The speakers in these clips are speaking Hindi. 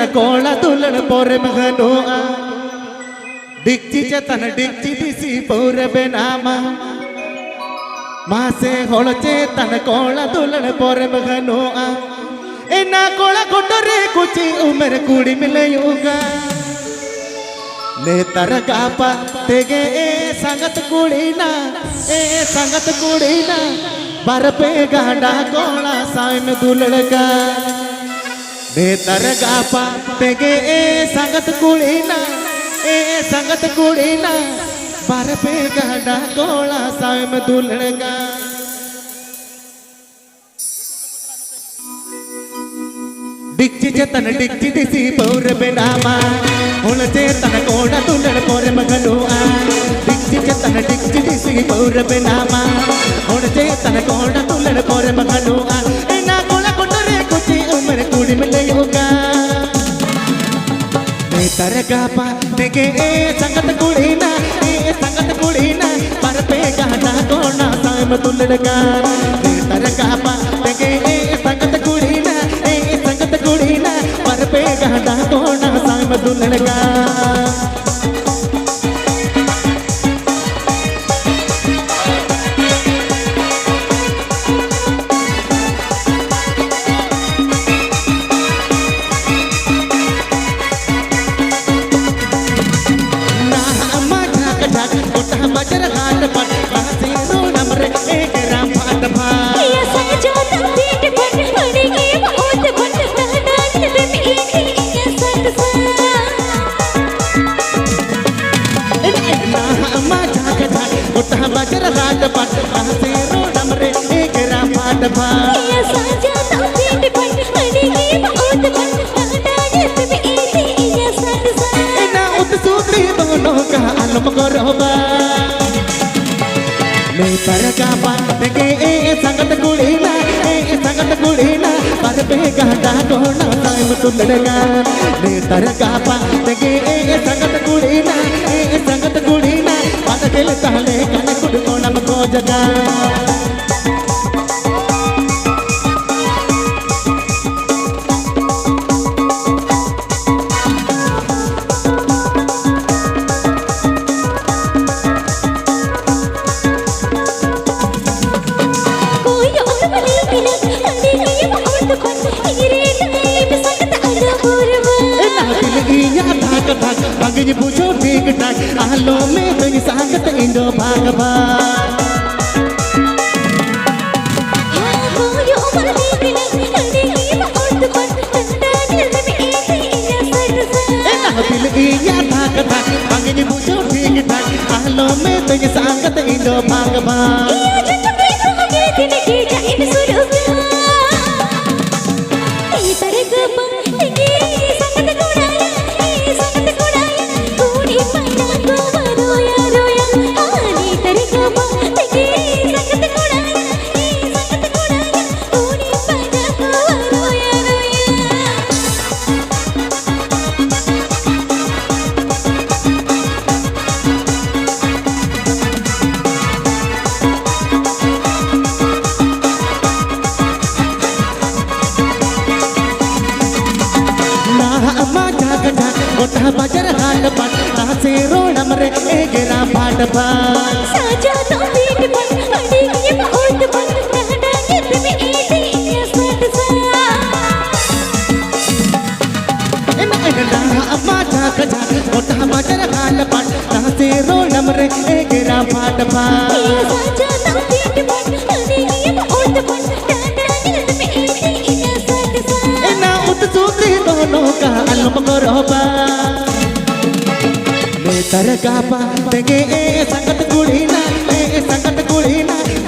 तन कोला दुलन पोरे महनोआ डिक्ची चेतन डिक्ची दिसी पोरे बेनामा मासे होल चेतन कोला दुलन पोरे महनोआ इना कोला कोटरे कुची उम्र कुड़ी मिलयूगा ले तरगापा तेगे संगत कुड़ीना बरपे गांडा कोला साइन दुलड़का ले तरगापा तेगे संगत कुड़ीना बरपे गांडा कोला साइन दुलड़का डिक्ची चेतन डिक्ची दिसी पौर बेनामा हुण चेतन कोड़ा तुलड़ पोरे मगनुआ डिक्ची चेतन डिक्ची दिसी पौर बेनामा हुण चेतन कोड़ा तुलड़ पोरे मगनुआ इना कोला कोटरे कुची उम्र कुड़ी मिलयूगा ने तरगापा तेगे संगत कुड़ीना पर पे गाना कोना साम तुलड़का ने तरगापा तेगे संगत कुड़ीना पर पे गाना कोना साम दुलड़का ना मजा कटाक उठा बजर हाल पट बासी रो नमरे एक राम फाट भा ये सजो तंबीट बन पड़ेगी बहुत बन उठा बजर हाथ पट बासी रो नमरे एक राम फाट भा ये सजो तंबीट बन पड़ेगी बहुत बन इना उत्सुत्री दोनों का आलम करोबा ले तरगापा तेगे संगत कुड़ीना पर पे गांडा कोना साम तुलड़का ले तरगापा तेगे संगत कुड़ीना पद दिल ताले कन कुड़ कोणम को जगा भाग्य पूछो ठीक ठाक आलो में तो सांगत इंदो भागभा भाग्य पूछो ठीक ठाक आलो में तो सांगत इंदो भागभा गोटा बजर हाल पट तासे रो नमरे एक राम फाट भा सजो तंबीट बन पड़ेगी बहुत बन गाना गीत में ऐसे सट सा इना अम्मा जाग गोटा बजर हाल पट तासे रो नमरे एक राम फाट भा सजो तंबीट बन पड़ेगी बहुत बन गाना गीत में ऐसे सट सा इना उत्सुत्री दोनों का आलम करोबा ले तरगापा तेगे संगत कुड़ीना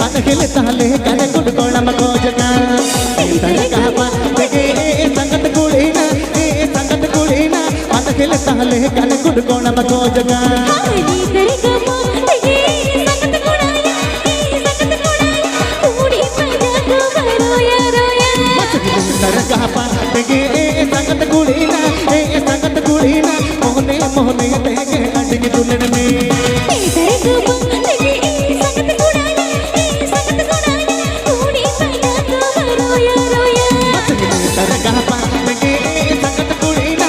पद हिल ताले कन कुड़ कोणम को जगा ले तरगापा तेगे संगत कुड़ीना पद हिल ताले कन कुड़ कोणम को जगा तरगापा तेगे संगत कुड़ीना मोहने तेगे अडिग दुलन में तरगापा तेगे संगत कुड़ीना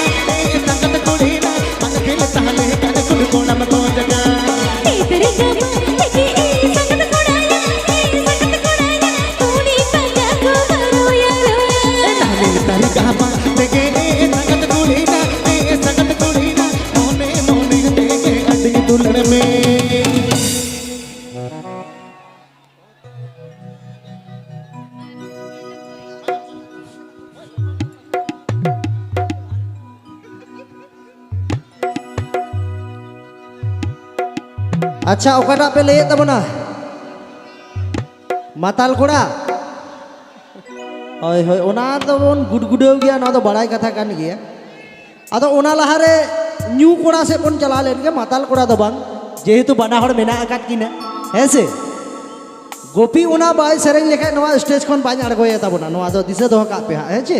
अच्छा ओकाटा पे ले तबना माताल कोड़ा होय होय ओना तो बोन गुडगुडो गया ना तो बड़ाई कथा कान गया आदो ओना लहारे न्यू कोड़ा से बोन चला लेन के माताल कोड़ा तो बांग जेहेतु बना हड़ मेना अकात किना ऐसे गोपी ओना बाय सेरेंग लेखा नवा स्टेज खन बाय अड़गोया तबना नवा दो दिसे दो का पे है चे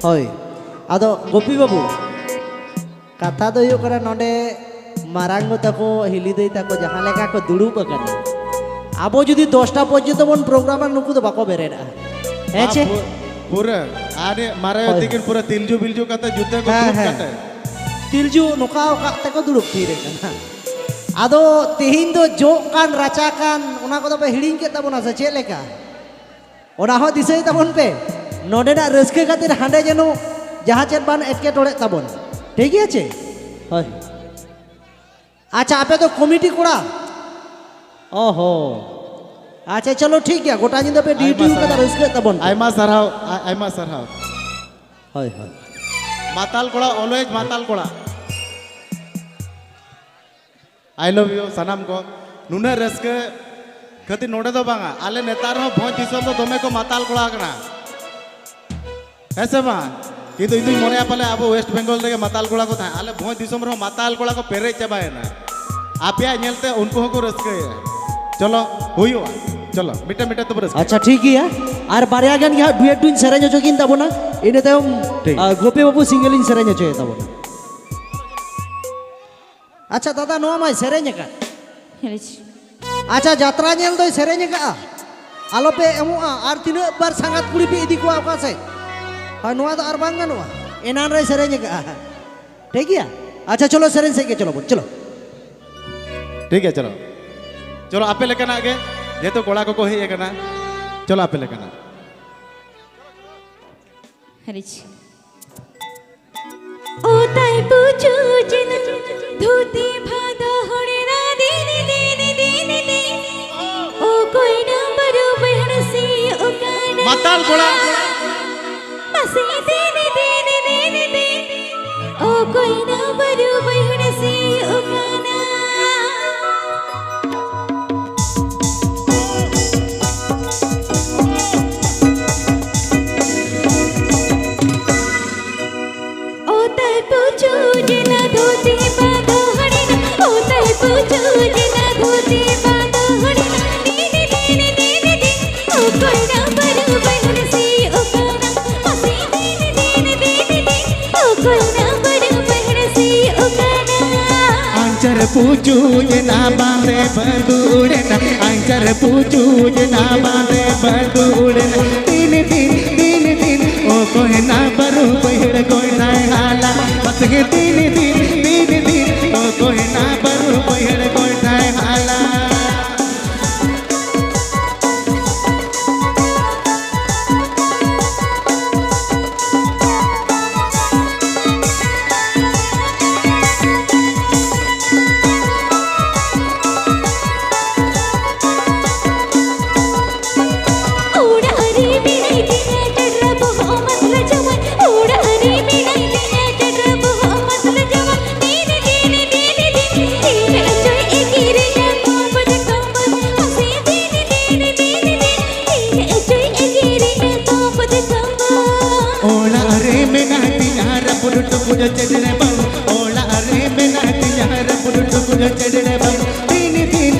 होय आदो गोपी बाबू कथा दो यो करा नोडे मारांगो तको हिली दई तको जहां लेका को दुड़ुब अकना आबो जुदी 10टा पर्यंत बोन प्रोग्राम नुकु तो बाको बेरेडा है चे पूरा आरे मारे दिकिन पूरा तिलजू बिलजू कते जुते को हाँ, टूट हाँ। कते तिलजू नोका ओका तको दुड़ुब थीरे कना आदो तेहिन दो जो कान राचा कान ओना को तो पे हिडिंग के तबोना से चे लेका ओना हो दिसई तबोन पे नोडेना रस्के खातिर हांडे जेनो जहां चेत बान एटके टोड़े तबोन ठीक है चे होय अच्छा आपे तो कमिटी कोड़ा ओहो अच्छा चलो ठीक है गोटा जिंदा पे ड्यूटी का रस्के तबोन आयमा सरहाव आयमा सरहाव होय होय माताल कोड़ा ऑलवेज माताल कोड़ा आई लव यू सनाम को नुना रस्के खती नोडे दो बांगा आले नेतार हो भोज दिसम तो दमे को माताल कोड़ा कना ऐसे बा किंतु इदु मोने पाले अब वेस्ट बेंगल रे माताल कोड़ा को था आले भोज दिसम रो माताल कोड़ा को पेरे चबायना आपया नेलते उनको को रस्के चलो हुयो चलो मिटा मिटा तो रस्के अच्छा ठीक है और बारिया गान या डुएट डुइन सेरेंज जो किन तबोना इने तम ठीक। गोपी बाबू सिंगल इन सेरेंज जो तबोना अच्छा दादा नो माय सेरेंज का हेरेची अच्छा यात्रा नेल दो सेरेंज का आलो पे एमो आर तीन बार संगात कुड़ी पे इदी को आका से हा नोआ तो आर बांग गनवा एनान रे सेरेंज का ठीक है अच्छा चलो सेरेंज से के चलो बोल चलो ठीक है चलो चलो आपे लेकर आगे ये तो कोड़ा को ही है ना चलो आपे लेकर ना हेरेची ओ ताई पूछू जिन धोती भादा होड़े ना दीनी दीनी दीनी दीनी ओ कोई ना बरो बहन सी ओ काना माताल कोड़ा मसी दीनी दीनी दीनी दीनी ओ कोई ना बरो बहन सी ओ काना ओ ताई पूछू जिना धोती बांधो हड़ीना ओ ताई पूछू जिना धोती बांधो हड़ीना दीनी दीनी दीनी दीनी ओ कोई ना बरू बहन सी ओ काना मसी दीनी दीनी दीनी दीनी ओ कोई ना बरू बहन सी ओ काना आंचर पूछू जना बांधे बंदूड़ना आंचर पूछू जना बांधे बंदूड़ना तीन दिन तीन दिन ओ कोई ना बरू पहिड़ कोई ना हाला बस के तीन दिन ओ कोई ना बरू पहिड़ कोई ना हाला ओड़ा हरी बिनाई दिया चढ़ा मोहम्मद लजमन ओड़ा हरी बिनाई दिया चढ़ा मोहम्मद लजमन दीनी दीनी दीनी दीनी दीनी अजय एगिरे ना मोहब्बत कमर हसी दीनी दीनी दीनी दीनी अजय एगिरे ना मोहब्बत कमर ओला रे में नाती यार पुरुट पुज चढ़ने बम ओला रे में नाती यार पुरुट पुज चढ़ने बम तीन दिन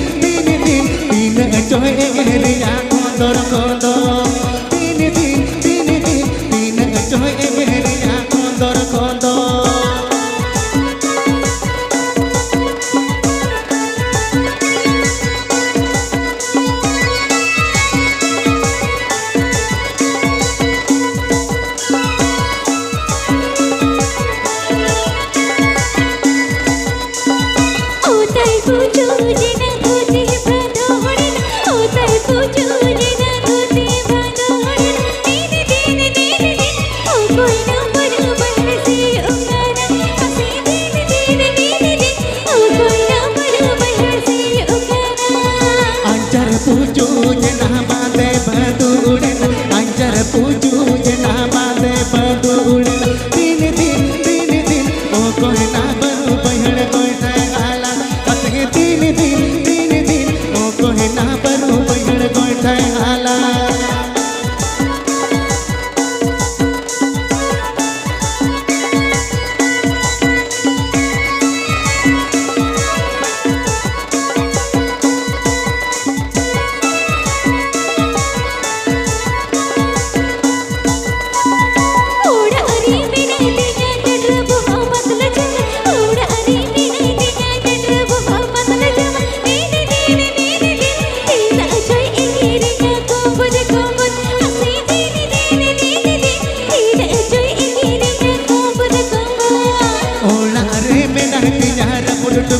अचोय एरिया कोंदर कोंदो तीन दिन अचोय एरिया कोंदर कोंदो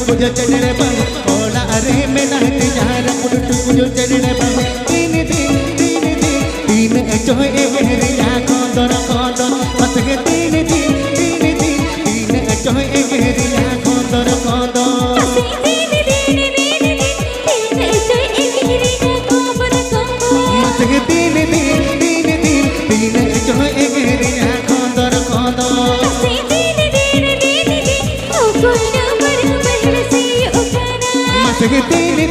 कुजो चढ़ने बंग ओला अरे में नाते यार पुट कुजो चढ़ने बंग तीन जो एगेरिया कोंदर कोंदर मत के तीन जो एगेरिया कोंदर कोंदर मत के तीन जो एगेरिया कोंदर कोंदर मत के तीन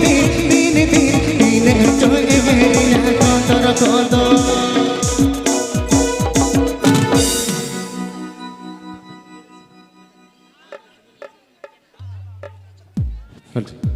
जो एगेरिया कोंदर कोंदर Good.